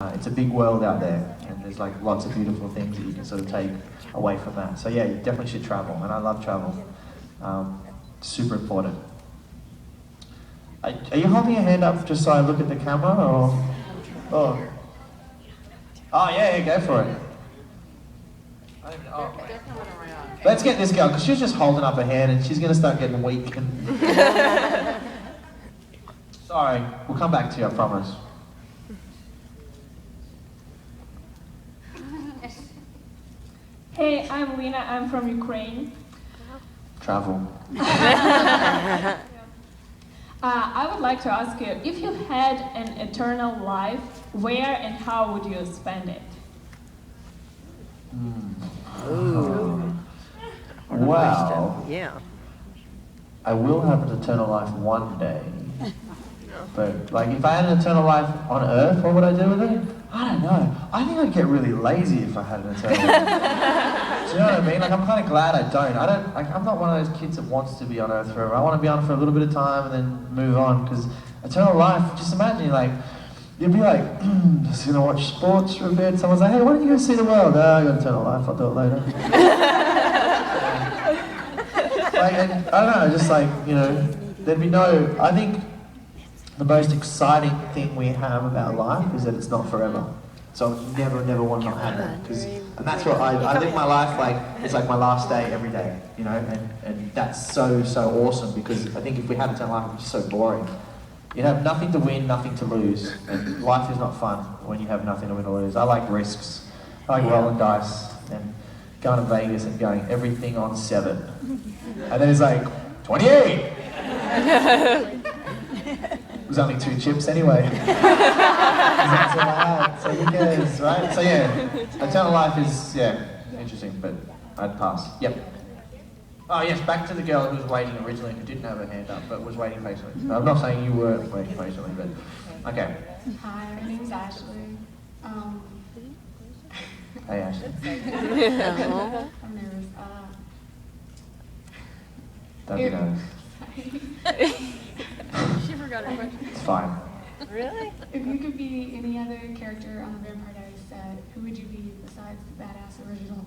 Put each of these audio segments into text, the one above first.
It's a big world out there, and there's like lots of beautiful things that you can sort of take away from that. So yeah, you definitely should travel, and I love travel. Super important. Are you holding your hand up just so I look at the camera, or? Oh, yeah, go for it. Let's get this girl, because she's just holding up her hand and she's going to start getting weak. Sorry, we'll come back to you, I promise. Hey, I'm Lina, I'm from Ukraine. Travel. I would like to ask you, if you had an eternal life, where and how would you spend it? Well, yeah. I will have an eternal life one day. But like, if I had an eternal life on Earth, what would I do with it? I don't know. I think I'd get really lazy if I had an eternal life. Do you know what I mean? Like, I'm kind of glad I don't. I'm not one of those kids that wants to be on Earth forever. I want to be on for a little bit of time and then move on. Because eternal life, just imagine, like, you'd be like, just gonna watch sports for a bit. Someone's like, hey, why don't you go see the world? Oh, I got eternal life. I'll do it later. Like, and, I don't know. Just like, you know, there'd be no. I think the most exciting thing we have about life is that it's not forever. So never want to not have that. And that's what I live my life like, it's like my last day every day, you know, and that's so awesome, because I think if we had eternal life, it would be so boring. You have nothing to win, nothing to lose, and life is not fun when you have nothing to win or lose. I like risks. I like rolling dice and going to Vegas and going everything on 7. And then it's like, 28! It was only 2 chips anyway. That's all I had, so who cares, right? So yeah, eternal life is, interesting, but I'd pass. Yep. Oh yes, back to the girl who was waiting originally, who didn't have her hand up, but was waiting patiently. I'm not saying you were waiting patiently, but okay. Hi, my name's Ashley. Hey Ashley. I'm nervous. Don't be nervous. She forgot her question. It's fine. Really? If you could be any other character on the Vampire Diaries set, who would you be besides the badass original?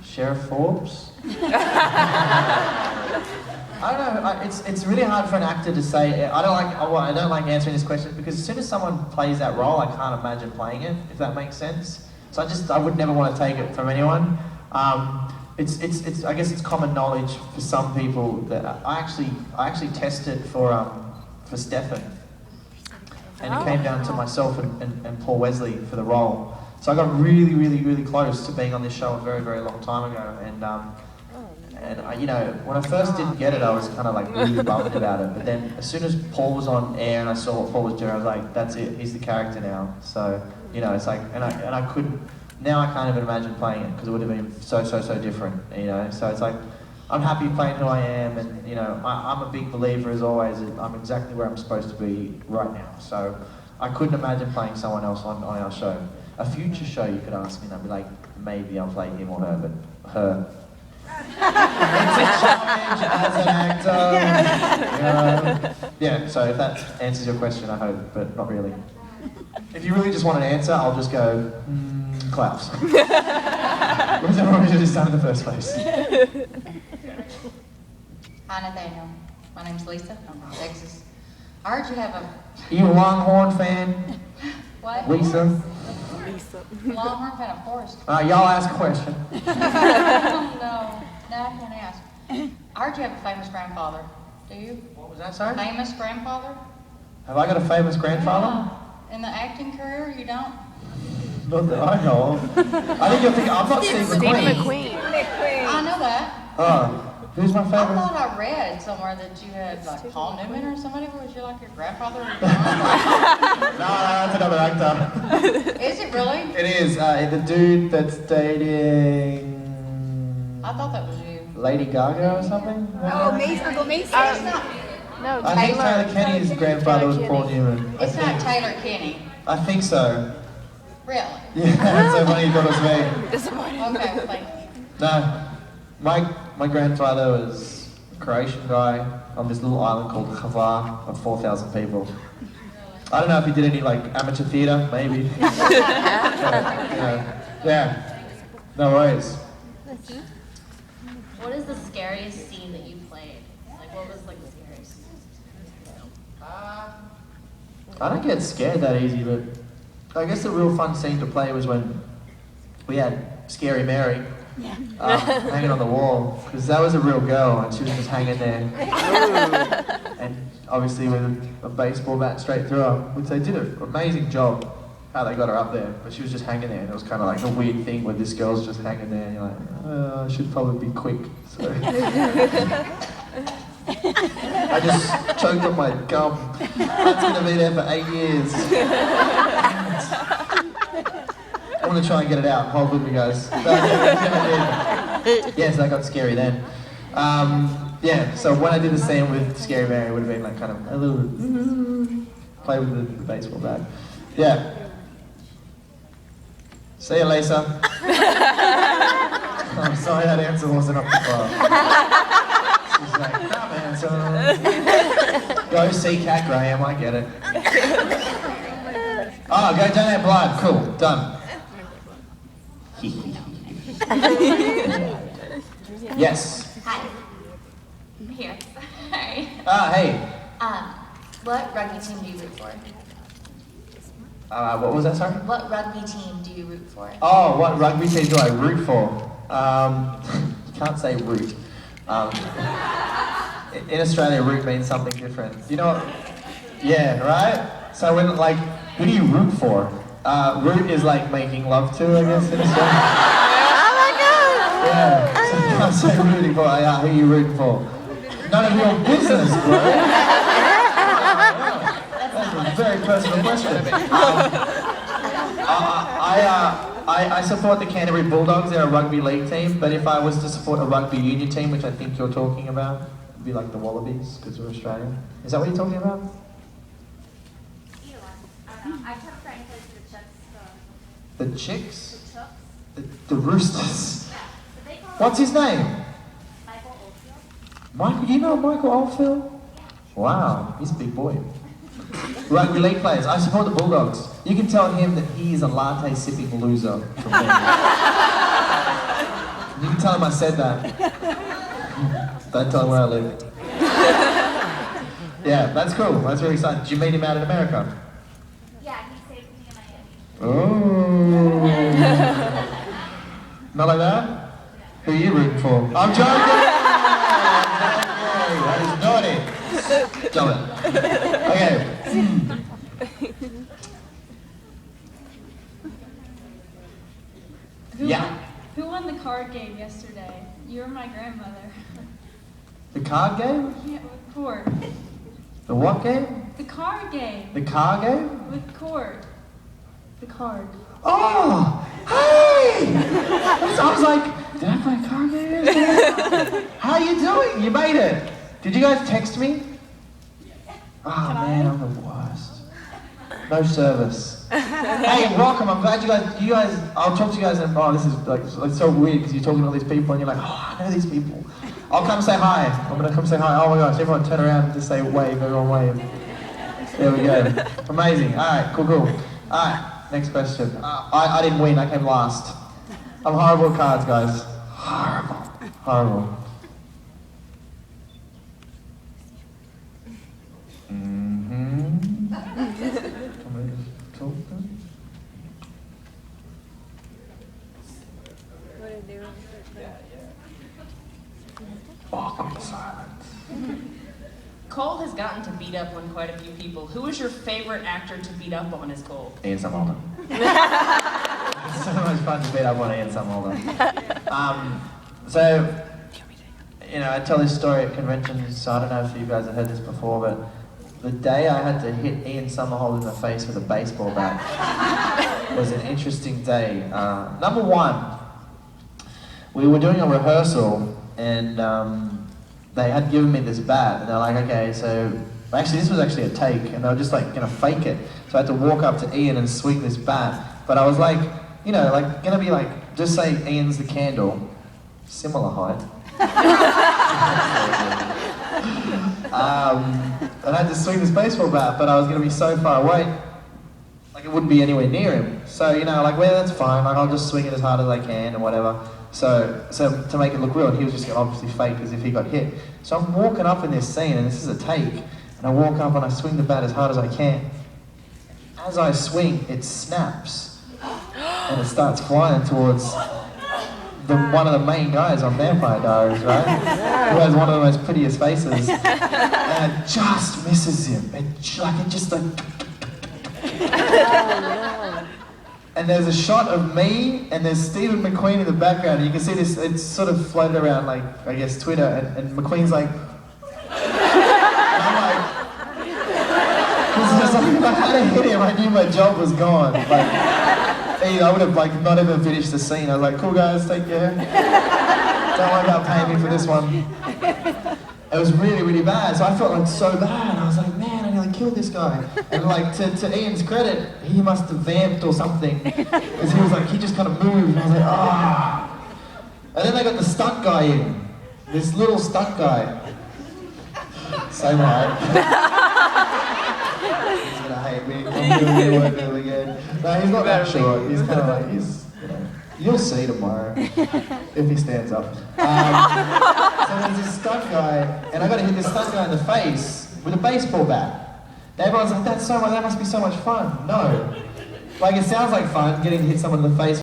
Sheriff Forbes? I don't know, it's really hard for an actor to say. I don't like answering this question, because as soon as someone plays that role, I can't imagine playing it, if that makes sense. So I would never want to take it from anyone. I guess it's common knowledge for some people that I actually tested for Stefan, and it came down to myself and Paul Wesley for the role. So I got really close to being on this show a very long time ago, and I, you know, when I first didn't get it, I was kind of like really bummed about it. But then as soon as Paul was on air and I saw what Paul was doing, I was like, that's it, he's the character now. So you know, it's like, and I couldn't. Now I can't even imagine playing it, because it would have been so different, you know. So it's like, I'm happy playing who I am, and you know, I'm a big believer, as always. I'm exactly where I'm supposed to be right now. So I couldn't imagine playing someone else on our show. A future show, you could ask me, and I'd be like, maybe I'll play him or her, but her. It's a challenge as an actor. Yeah. So if that answers your question, I hope, but not really. If you really just want an answer, I'll just go. Klaus. What's everyone should have done in the first place? Hi Nathaniel, my name's Lisa, I'm from Texas. I heard you have a... Are you a Longhorn fan? What? Lisa? Longhorn fan, of course. Y'all ask a question. No, I can't ask. I heard you have a famous grandfather. Do you? What was that, sorry? Famous grandfather? Have I got a famous grandfather? In the acting career, you don't? Not that I know of. I think you're thinking, I'm not Steve McQueen. I know that. Who's my I favorite? thought I read somewhere that you had like Paul Newman or somebody. Was you like your grandfather? Or No, that's another actor. Is it really? It is. The dude that's dating... I thought that was you. Lady Gaga or something? Mason. It's not. No, I think Taylor Kenny's grandfather was Paul Newman. It's not Taylor Kenny. I think so. Really? Yeah, that's so funny you thought it was me. Disappointing. Okay, thank you. No, my grandfather was a Croatian guy. on this little island called Java of 4,000 people. I don't know if he did any like amateur theatre, maybe. But, yeah, no worries. What is the scariest scene that you played? Like, what was like the scariest? I don't get scared that easy, but I guess the real fun scene to play was when we had Scary Mary hanging on the wall, because that was a real girl and she was just hanging there. And obviously with a baseball bat straight through her, which they did an amazing job how they got her up there, but she was just hanging there, and it was kind of like a weird thing where this girl's just hanging there and you're like, I should probably be quick. So I just choked on my gum. That's going to be there for 8 years. I want to try and get it out. Hold with me, guys. Yes, that got scary then. Yeah, so when I did the scene with Scary Mary, it would have been like kind of a little play with the baseball bat. Yeah. See you, Lisa. I'm sorry that answer wasn't up to par. She's like, come answer. Go see Cat Graham, I get it. Oh, go donate blood. Cool, done. Yes. Hi. I'm here. Sorry. Ah, hey. What rugby team do you root for? What was that, sorry? What rugby team do you root for? Oh, what rugby team do I root for? You can't say root. In Australia, root means something different. You know what? Yeah, right? So when, like, who do you root for? Root is like making love to, I guess, in Australia. Oh my god! Yeah, so you can't say rooting for, who you rooting for? None of your business, bro. That's a very personal question. I support the Canterbury Bulldogs. They're a rugby league team, but if I was to support a rugby union team, which I think you're talking about, it'd be like the Wallabies, because we're Australian. Is that what you're talking about? I kept trying to the Chucks. The Chicks? The Chucks. The Roosters. Yeah. But they call What's his name? Michael Oldfield. Michael, you know Michael Oldfield? Wow, he's a big boy. Rugby league players. I support the Bulldogs. You can tell him that he is a latte sipping loser from me. You can tell him I said that. Don't tell him where I live. Yeah, that's cool. That's really exciting. Did you meet him out in America? Yeah, he saved me in Miami. Oh. Not like that? Who are you rooting for? I'm joking! That is naughty. Stop it. Okay. Who won the card game yesterday? You were my grandmother. The card game? Yeah, with cord. The what game? The card game. The car game? With cord. The card. Oh! Hey! I was like, did I play a card game? How are you doing? You made it. Did you guys text me? Oh man, I'm the worst. No service. Hey, welcome. I'm glad you guys. I'll talk to you guys. And this is like it's so weird because you're talking to all these people and you're like, I know these people. I'll come say hi. I'm gonna come say hi. Oh my gosh! Everyone turn around and just say wave. Everyone wave. There we go. Amazing. All right. Cool. All right. Next question. I didn't win. I came last. I'm horrible at cards, guys. Horrible. Awkward silence. Cole has gotten to beat up on quite a few people. Who is your favorite actor to beat up on as Cole? Ian Somerhalder. It's so much fun to beat up on Ian Somerhalder. So, you know, I tell this story at conventions, so I don't know if you guys have heard this before, but the day I had to hit Ian Somerhalder in the face with a baseball bat was an interesting day. Number one, we were doing a rehearsal and they had given me this bat and they're like, okay, so actually this was actually a take and they were just like gonna fake it. So I had to walk up to Ian and swing this bat. But I was like, you know, like gonna be like, just say Ian's the candle, similar height. and I had to swing this baseball bat, but I was going to be so far away, like it wouldn't be anywhere near him. So, you know, like, well, that's fine, like, I'll just swing it as hard as I can and whatever. So to make it look real, and he was just obviously fake as if he got hit. So I'm walking up in this scene, and this is a take, and I walk up and I swing the bat as hard as I can. As I swing, it snaps, and it starts flying towards one of the main guys on Vampire Diaries, right? Who has one of the most prettiest faces, and it just misses him. It just like. And there's a shot of me, and there's Stephen McQueen in the background, and you can see this, it's sort of floated around, like, I guess, Twitter, and McQueen's like, and I'm like, it's just like, if I hadn't hit him, I knew my job was gone. Like, I would have, like, not even finished the scene. I was like, cool guys, take care. Don't worry about paying me for this one. It was really, really bad, so I felt like so bad. I was like, man, I nearly killed this guy. And like, to Ian's credit, he must have vamped or something. Because he was like, he just kind of moved, and I was like, ah. And then they got the stunt guy in. This little stunt guy. Same height. He's gonna hate me. I'm doing it again. No, he's not that short. He's kind of like, you know, you'll see tomorrow if he stands up. So there's this stunt guy, and I got to hit this stunt guy in the face with a baseball bat. And everyone's like, that must be so much fun. No. Like, it sounds like fun, getting to hit someone in the face